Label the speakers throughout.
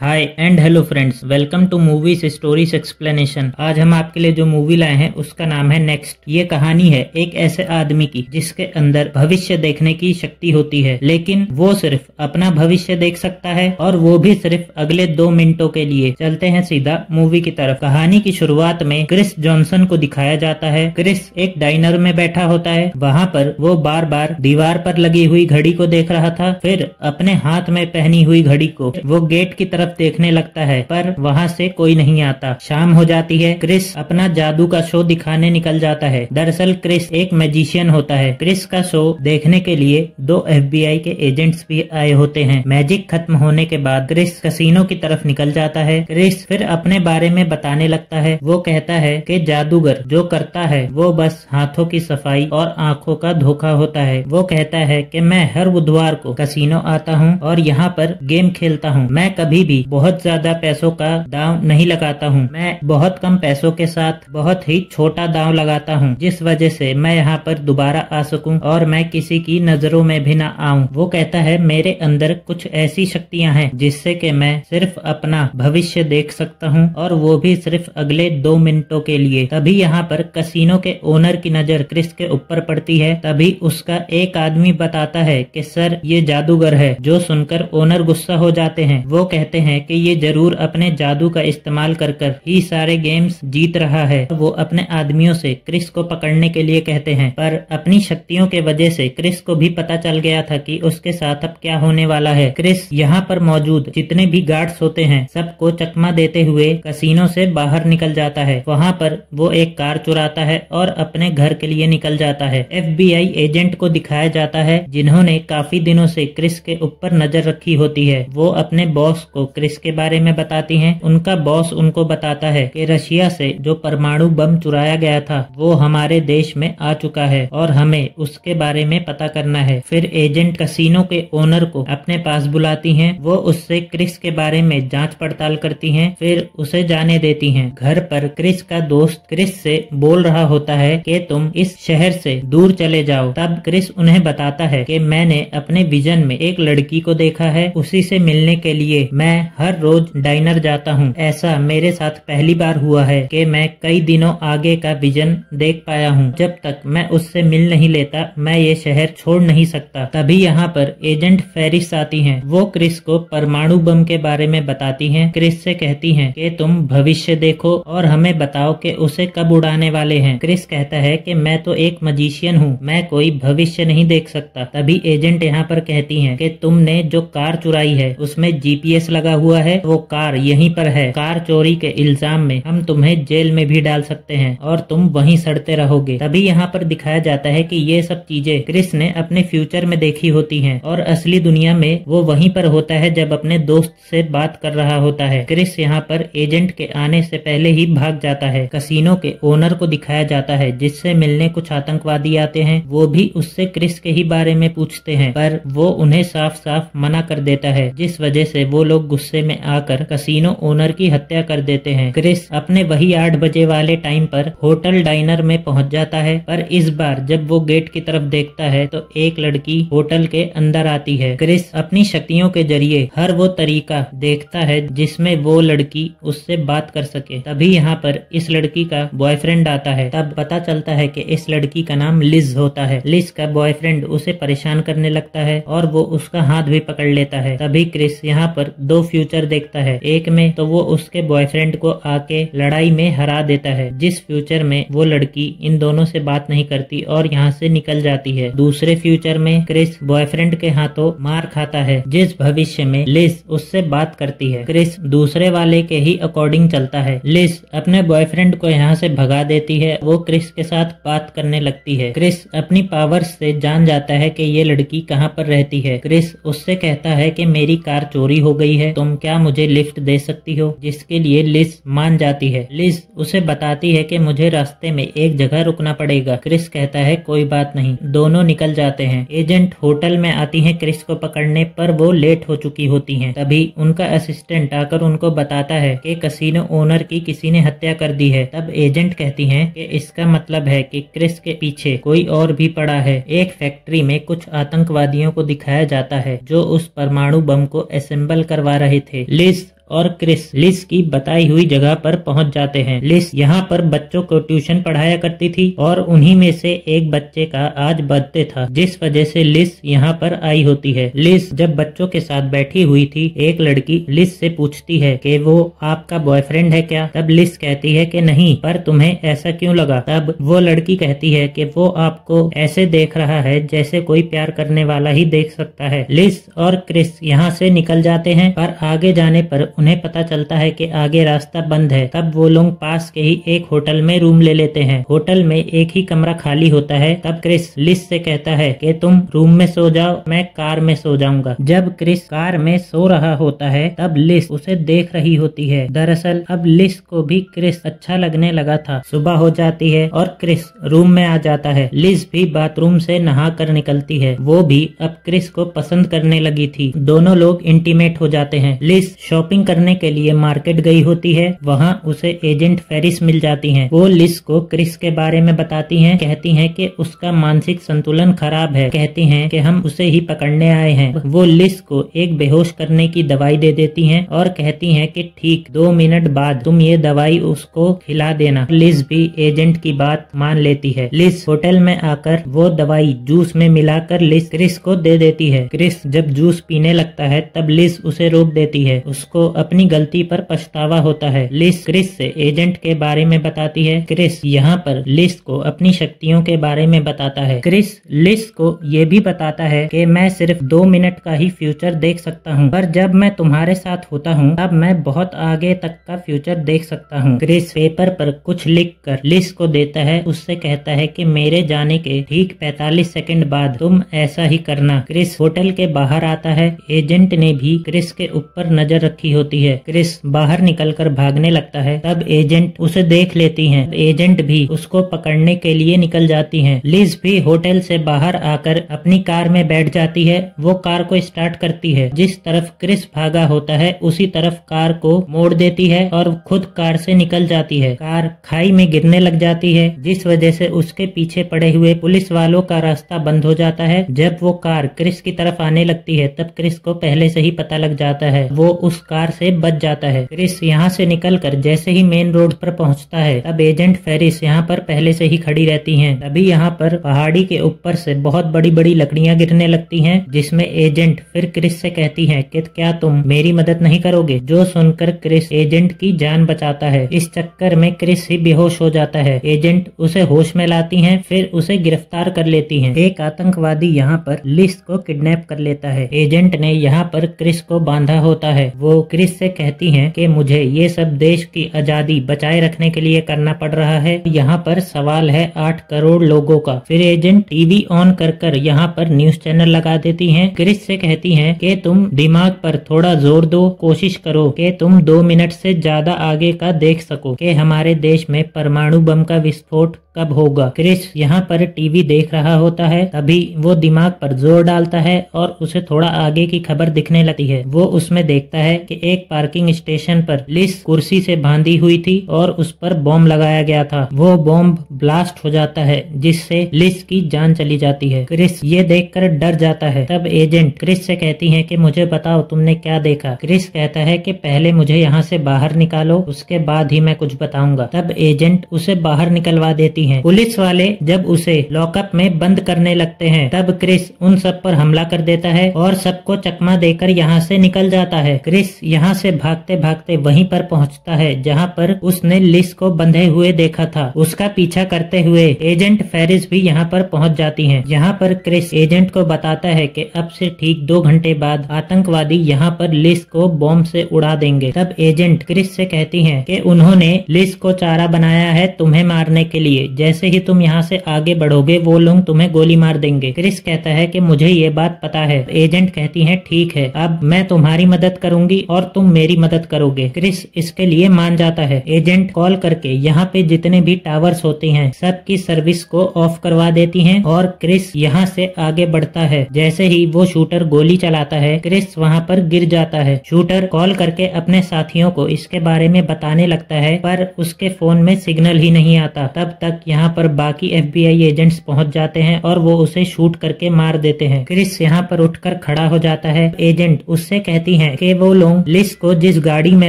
Speaker 1: Hi and hello friends, welcome to movies stories explanation. आज हम आपके लिए जो मूवी लाए हैं उसका नाम है नेक्स्ट। ये कहानी है एक ऐसे आदमी की जिसके अंदर भविष्य देखने की शक्ति होती है, लेकिन वो सिर्फ अपना भविष्य देख सकता है और वो भी सिर्फ अगले 2 मिनटों के लिए। चलते हैं सीधा मूवी की तरफ। कहानी की शुरुआत में क्रिस जॉनसन को दिखाया जाता है। क्रिस एक डाइनर में बैठा होता है। वहाँ पर वो बार बार दीवार पर लगी हुई घड़ी को देख रहा था, फिर अपने हाथ में पहनी हुई घड़ी को। वो गेट की तरफ देखने लगता है पर वहाँ से कोई नहीं आता। शाम हो जाती है। क्रिस अपना जादू का शो दिखाने निकल जाता है। दरअसल क्रिस एक मैजिशियन होता है। क्रिस का शो देखने के लिए 2 FBI के एजेंट्स भी आए होते हैं। मैजिक खत्म होने के बाद क्रिस कैसीनो की तरफ निकल जाता है। क्रिस फिर अपने बारे में बताने लगता है। वो कहता है कि जादूगर जो करता है वो बस हाथों की सफाई और आंखों का धोखा होता है। वो कहता है कि मैं हर बुधवार को कैसीनो आता हूँ और यहाँ पर गेम खेलता हूँ। मैं कभी भी बहुत ज्यादा पैसों का दांव नहीं लगाता हूँ। मैं बहुत कम पैसों के साथ बहुत ही छोटा दांव लगाता हूँ, जिस वजह से मैं यहाँ पर दोबारा आ सकूं और मैं किसी की नजरों में भी ना आऊं। वो कहता है मेरे अंदर कुछ ऐसी शक्तियाँ हैं जिससे कि मैं सिर्फ अपना भविष्य देख सकता हूँ और वो भी सिर्फ अगले 2 मिनटों के लिए। तभी यहाँ पर कैसीनो के ओनर की नजर क्रिस के ऊपर पड़ती है। तभी उसका एक आदमी बताता है कि सर ये जादूगर है। जो सुनकर ओनर गुस्सा हो जाते हैं। वो कहते हैं कि ये जरूर अपने जादू का इस्तेमाल कर कर ही सारे गेम्स जीत रहा है। वो अपने आदमियों से क्रिस को पकड़ने के लिए कहते हैं, पर अपनी शक्तियों के वजह से क्रिस को भी पता चल गया था कि उसके साथ अब क्या होने वाला है। क्रिस यहाँ पर मौजूद जितने भी गार्ड्स होते हैं सबको चकमा देते हुए कैसीनो से बाहर निकल जाता है। वहाँ पर वो एक कार चुराता है और अपने घर के लिए निकल जाता है। FBI एजेंट को दिखाया जाता है जिन्होंने काफी दिनों से क्रिस के ऊपर नजर रखी होती है। वो अपने बॉस को क्रिस के बारे में बताती हैं। उनका बॉस उनको बताता है कि रशिया से जो परमाणु बम चुराया गया था वो हमारे देश में आ चुका है और हमें उसके बारे में पता करना है। फिर एजेंट कैसीनो के ओनर को अपने पास बुलाती हैं। वो उससे क्रिस के बारे में जांच पड़ताल करती हैं, फिर उसे जाने देती हैं। घर पर क्रिस का दोस्त क्रिस से बोल रहा होता है कि तुम इस शहर से दूर चले जाओ। तब क्रिस उन्हें बताता है कि मैंने अपने विजन में एक लड़की को देखा है, उसी से मिलने के लिए मैं हर रोज डाइनर जाता हूँ। ऐसा मेरे साथ पहली बार हुआ है कि मैं कई दिनों आगे का विजन देख पाया हूँ। जब तक मैं उससे मिल नहीं लेता मैं ये शहर छोड़ नहीं सकता। तभी यहाँ पर एजेंट फेरिस आती हैं। वो क्रिस को परमाणु बम के बारे में बताती हैं। क्रिस से कहती हैं कि तुम भविष्य देखो और हमें बताओ कि उसे कब उड़ाने वाले हैं। क्रिस कहता है कि मैं तो एक मजिशियन हूँ, मैं कोई भविष्य नहीं देख सकता। तभी एजेंट यहाँ पर कहती हैं कि तुमने जो कार चुराई है उसमें GPS लगा हुआ है, वो कार यहीं पर है। कार चोरी के इल्जाम में हम तुम्हें जेल में भी डाल सकते हैं और तुम वहीं सड़ते रहोगे। तभी यहाँ पर दिखाया जाता है कि ये सब चीजें क्रिस ने अपने फ्यूचर में देखी होती हैं और असली दुनिया में वो वहीं पर होता है जब अपने दोस्त से बात कर रहा होता है। क्रिस यहाँ पर एजेंट के आने से पहले ही भाग जाता है। कैसीनो के ओनर को दिखाया जाता है जिससे मिलने कुछ आतंकवादी आते हैं। वो भी उससे क्रिस के ही बारे में पूछते हैं, पर वो उन्हें साफ साफ मना कर देता है, जिस वजह से वो लोग गुस्से में आकर कैसीनो ओनर की हत्या कर देते हैं। क्रिस अपने वही 8 बजे वाले टाइम पर होटल डाइनर में पहुंच जाता है, पर इस बार जब वो गेट की तरफ देखता है तो एक लड़की होटल के अंदर आती है। क्रिस अपनी शक्तियों के जरिए हर वो तरीका देखता है जिसमें वो लड़की उससे बात कर सके। तभी यहाँ पर इस लड़की का बॉयफ्रेंड आता है। तब पता चलता है कि इस लड़की का नाम लिज होता है। लिज का बॉयफ्रेंड उसे परेशान करने लगता है और वो उसका हाथ भी पकड़ लेता है। तभी क्रिस यहाँ पर 2 फ्यूचर देखता है। एक में तो वो उसके बॉयफ्रेंड को आके लड़ाई में हरा देता है, जिस फ्यूचर में वो लड़की इन दोनों से बात नहीं करती और यहाँ से निकल जाती है। दूसरे फ्यूचर में क्रिस बॉयफ्रेंड के हाथों मार खाता है, जिस भविष्य में लिज उससे बात करती है। क्रिस दूसरे वाले के ही अकॉर्डिंग चलता है। लिज अपने बॉयफ्रेंड को यहाँ से भगा देती है। वो क्रिस के साथ बात करने लगती है। क्रिस अपनी पावर्स से जान जाता है कि ये लड़की कहाँ पर रहती है। क्रिस उससे कहता है कि मेरी कार चोरी हो गई है, तुम क्या मुझे लिफ्ट दे सकती हो, जिसके लिए लिज मान जाती है। लिज उसे बताती है कि मुझे रास्ते में एक जगह रुकना पड़ेगा। क्रिस कहता है कोई बात नहीं। दोनों निकल जाते हैं। एजेंट होटल में आती हैं क्रिस को पकड़ने, पर वो लेट हो चुकी होती हैं। तभी उनका असिस्टेंट आकर उनको बताता है कि कैसीनो ओनर की किसी ने हत्या कर दी है। तब एजेंट कहती हैं कि इसका मतलब है कि क्रिस के पीछे कोई और भी पड़ा है। एक फैक्ट्री में कुछ आतंकवादियों को दिखाया जाता है जो उस परमाणु बम को असेंबल करवा रहे थे। लिज और क्रिस लिस की बताई हुई जगह पर पहुंच जाते हैं। लिस यहाँ पर बच्चों को ट्यूशन पढ़ाया करती थी और उन्हीं में से एक बच्चे का आज बर्थडे था, जिस वजह से लिस यहाँ पर आई होती है। लिस जब बच्चों के साथ बैठी हुई थी, एक लड़की लिस से पूछती है कि वो आपका बॉयफ्रेंड है क्या? तब लिस कहती है कि नहीं, पर तुम्हें ऐसा क्यों लगा? तब वो लड़की कहती है कि वो आपको ऐसे देख रहा है जैसे कोई प्यार करने वाला ही देख सकता है। लिस और क्रिस यहाँ से निकल जाते हैं, पर आगे जाने पर उन्हें पता चलता है कि आगे रास्ता बंद है। तब वो लोग पास के ही एक होटल में रूम ले लेते हैं। होटल में एक ही कमरा खाली होता है। तब क्रिस लिस से कहता है कि तुम रूम में सो जाओ, मैं कार में सो जाऊंगा। जब क्रिस कार में सो रहा होता है, तब लिस उसे देख रही होती है। दरअसल अब लिस को भी क्रिस अच्छा लगने लगा था। सुबह हो जाती है और क्रिस रूम में आ जाता है। लिस भी बाथरूम से नहा कर निकलती है। वो भी अब क्रिस को पसंद करने लगी थी। दोनों लोग इंटीमेट हो जाते हैं। लिस शॉपिंग करने के लिए मार्केट गई होती है। वहाँ उसे एजेंट फेरिस मिल जाती हैं। वो लिस को क्रिस के बारे में बताती हैं। कहती हैं कि उसका मानसिक संतुलन खराब है। कहती हैं कि हम उसे ही पकड़ने आए हैं। वो लिस को एक बेहोश करने की दवाई दे देती हैं और कहती हैं कि ठीक 2 मिनट बाद तुम ये दवाई उसको खिला देना। लिस भी एजेंट की बात मान लेती है। लिस होटल में आकर वो दवाई जूस में मिलाकर लिस क्रिस को दे देती है। क्रिस जब जूस पीने लगता है, तब लिस उसे रोक देती है। उसको अपनी गलती पर पछतावा होता है। लिस क्रिस से एजेंट के बारे में बताती है। क्रिस यहाँ पर लिस को अपनी शक्तियों के बारे में बताता है। क्रिस लिस को ये भी बताता है कि मैं सिर्फ 2 मिनट का ही फ्यूचर देख सकता हूँ, पर जब मैं तुम्हारे साथ होता हूँ तब मैं बहुत आगे तक का फ्यूचर देख सकता हूँ। क्रिस पेपर पर कुछ लिखकर लिस को देता है। उससे कहता है कि मेरे जाने के ठीक 45 सेकंड बाद तुम ऐसा ही करना। क्रिस होटल के बाहर आता है। एजेंट ने भी क्रिस के ऊपर नजर रखी होती है। क्रिस बाहर निकलकर भागने लगता है। तब एजेंट उसे देख लेती हैं। एजेंट भी उसको पकड़ने के लिए निकल जाती हैं। लिस भी होटल से बाहर आकर अपनी कार में बैठ जाती है। वो कार को स्टार्ट करती है। जिस तरफ क्रिस भागा होता है उसी तरफ कार को मोड़ देती है और खुद कार से निकल जाती है। कार खाई में गिरने लग जाती है, जिस वजह से उसके पीछे पड़े हुए पुलिस वालों का रास्ता बंद हो जाता है। जब वो कार क्रिस की तरफ आने लगती है, तब क्रिस को पहले से ही पता लग जाता है। वो उस कार से बच जाता है। क्रिस यहाँ से निकलकर जैसे ही मेन रोड पर पहुँचता है, तब एजेंट फेरिस यहाँ पर पहले से ही खड़ी रहती हैं। तभी यहाँ पर पहाड़ी के ऊपर से बहुत बड़ी बड़ी लकड़ियाँ गिरने लगती हैं, जिसमें एजेंट फिर क्रिस से कहती है कि क्या तुम मेरी मदद नहीं करोगे? जो सुनकर क्रिस एजेंट की जान बचाता है। इस चक्कर में क्रिस ही बेहोश हो जाता है। एजेंट उसे होश में लाती हैं, फिर उसे गिरफ्तार कर लेती हैं। एक आतंकवादी यहाँ पर लिस को किडनैप कर लेता है। एजेंट ने यहाँ पर क्रिस को बांधा होता है। वो क्रिस से कहती हैं कि मुझे ये सब देश की आजादी बचाए रखने के लिए करना पड़ रहा है। यहाँ पर सवाल है 8 करोड़ लोगों का। फिर एजेंट टीवी ऑन कर यहाँ पर न्यूज चैनल लगा देती हैं। क्रिस से कहती हैं कि तुम दिमाग पर थोड़ा जोर दो, कोशिश करो कि तुम 2 मिनट से ज्यादा आगे का देख सको कि हमारे देश में परमाणु बम का विस्फोट कब होगा। क्रिस यहाँ पर टीवी देख रहा होता है। तभी वो दिमाग पर जोर डालता है और उसे थोड़ा आगे की खबर दिखने लगती है। वो उसमें देखता है कि एक पार्किंग स्टेशन पर लिस कुर्सी से बांधी हुई थी और उस पर बॉम्ब लगाया गया था। वो बॉम्ब ब्लास्ट हो जाता है, जिससे लिस की जान चली जाती है। क्रिस ये देखकर डर जाता है। तब एजेंट क्रिस से कहती है कि मुझे बताओ तुमने क्या देखा। क्रिस कहता है कि पहले मुझे यहाँ से बाहर निकालो, उसके बाद ही मैं कुछ बताऊंगा। तब एजेंट उसे बाहर निकलवा देती हैं। पुलिस वाले जब उसे लॉकअप में बंद करने लगते हैं, तब क्रिस उन सब पर हमला कर देता है और सबको चकमा देकर यहाँ से निकल जाता है। क्रिस यहाँ से भागते भागते वहीं पर पहुँचता है जहाँ पर उसने लिस को बंधे हुए देखा था। उसका पीछा करते हुए एजेंट फेरिस भी यहाँ पर पहुँच जाती हैं। यहाँ पर क्रिस एजेंट को बताता है कि अब से ठीक 2 घंटे बाद आतंकवादी यहाँ पर लिस को बॉम्ब से उड़ा देंगे। तब एजेंट क्रिस से कहती हैं कि उन्होंने लिस को चारा बनाया है तुम्हें मारने के लिए। जैसे ही तुम यहाँ से आगे बढ़ोगे वो लोग तुम्हें गोली मार देंगे। क्रिस कहता है कि मुझे ये बात पता है। एजेंट कहती है ठीक है, अब मैं तुम्हारी मदद करूंगी और तुम मेरी मदद करोगे। क्रिस इसके लिए मान जाता है। एजेंट कॉल करके यहाँ पे जितने भी टावर्स होते हैं सबकी सर्विस को ऑफ करवा देती हैं और क्रिस यहाँ से आगे बढ़ता है। जैसे ही वो शूटर गोली चलाता है, क्रिस वहाँ पर गिर जाता है। शूटर कॉल करके अपने साथियों को इसके बारे में बताने लगता है, पर उसके फोन में सिग्नल ही नहीं आता। तब तक यहाँ पर बाकी FBI एजेंट्स पहुँच जाते हैं और वो उसे शूट करके मार देते हैं। क्रिस यहाँ पर उठकर खड़ा हो जाता है। एजेंट उससे कहती हैं कि वो लोग लिस को जिस गाड़ी में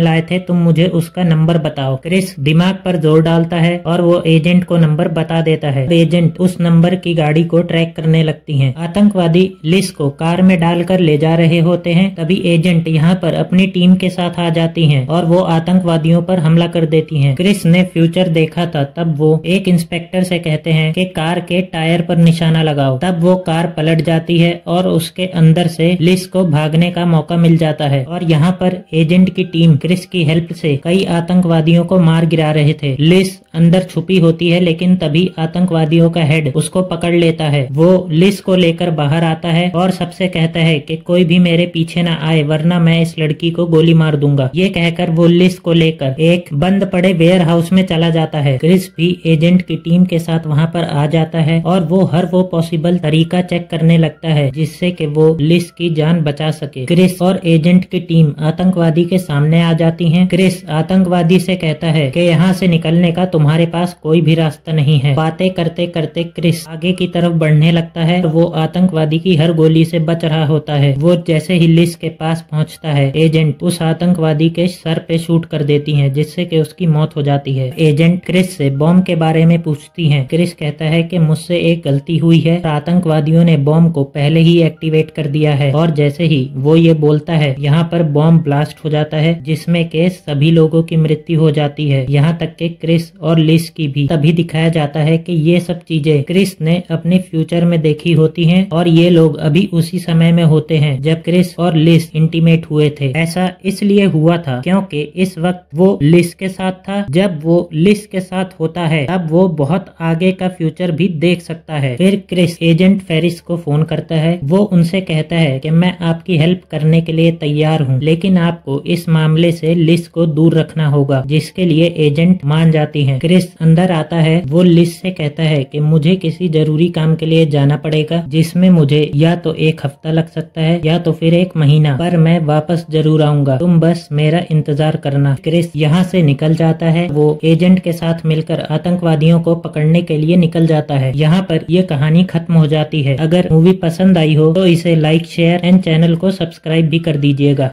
Speaker 1: लाए थे तुम मुझे उसका नंबर बताओ। क्रिस दिमाग पर जोर डालता है और वो एजेंट को नंबर बता देता है। एजेंट उस नंबर की गाड़ी को ट्रैक करने लगती हैं। आतंकवादी लिस को कार में डालकर ले जा रहे होते हैं। तभी एजेंट यहाँ पर अपनी टीम के साथ आ जाती हैं और वो आतंकवादियों पर हमला कर देती हैं। क्रिस ने फ्यूचर देखा था, तब वो एक इंस्पेक्टर से कहते हैं कि कार के टायर पर निशाना लगाओ। तब वो कार पलट जाती है और उसके अंदर से लिस को भागने का मौका मिल जाता है और यहाँ पर एजेंट की टीम क्रिस की हेल्प से कई आतंकवादियों को मार गिरा रहे थे। लिस अंदर छुपी होती है, लेकिन तभी आतंकवादियों का हेड उसको पकड़ लेता है। वो लिस को लेकर बाहर आता है और सबसे कहता है कि कोई भी मेरे पीछे ना आए, वरना मैं इस लड़की को गोली मार दूंगा। ये कहकर वो लिस को लेकर एक बंद पड़े वेयर हाउस में चला जाता है। क्रिस भी एजेंट की टीम के साथ वहाँ पर आ जाता है और वो हर वो पॉसिबल तरीका चेक करने लगता है जिससे कि वो लिस की जान बचा सके। क्रिस और एजेंट की टीम आतंकवादी के सामने आ जाती है। क्रिस आतंकवादी से कहता है कि यहाँ से निकलने का तुम्हारे पास कोई भी रास्ता नहीं है। बातें करते करते क्रिस आगे की तरफ बढ़ने लगता है और वो आतंकवादी की हर गोली से बच रहा होता है। वो जैसे ही लिस के पास पहुँचता है, एजेंट उस आतंकवादी के सर पे शूट कर देती है, जिससे कि उसकी मौत हो जाती है। एजेंट क्रिस से बॉम्ब के बारे में पूछती है। क्रिस कहता है कि मुझसे एक गलती हुई है, आतंकवादियों ने बॉम्ब को पहले ही एक्टिवेट कर दिया है। और जैसे ही वो ये बोलता है, यहाँ पर बॉम्ब ब्लास्ट हो जाता है, जिसमें के सभी लोगों की मृत्यु हो जाती है, यहाँ तक कि क्रिस और लिस की भी। तभी दिखाया जाता है कि ये सब चीजें क्रिस ने अपने फ्यूचर में देखी होती हैं और ये लोग अभी उसी समय में होते हैं जब क्रिस और लिस इंटीमेट हुए थे। ऐसा इसलिए हुआ था क्योंकि इस वक्त वो लिस के साथ था। जब वो लिस के साथ होता है तब वो बहुत आगे का फ्यूचर भी देख सकता है। फिर क्रिस एजेंट फेरिस को फोन करता है। वो उनसे कहता है कि मैं आपकी हेल्प करने के लिए तैयार हूँ, लेकिन आपको इस मामले से लिस को दूर रखना होगा, जिसके लिए एजेंट मान जाती है। क्रिस अंदर आता है। वो लिस से कहता है कि मुझे किसी जरूरी काम के लिए जाना पड़ेगा, जिसमें मुझे या तो एक हफ्ता लग सकता है या तो फिर एक महीना, पर मैं वापस जरूर आऊंगा, तुम बस मेरा इंतजार करना। क्रिस यहाँ से निकल जाता है। वो एजेंट के साथ मिलकर आतंकवादियों को पकड़ने के लिए निकल जाता है। यहाँ पर ये कहानी खत्म हो जाती है। अगर मूवी पसंद आई हो तो इसे लाइक, शेयर एंड चैनल को सब्सक्राइब भी कर दीजिएगा।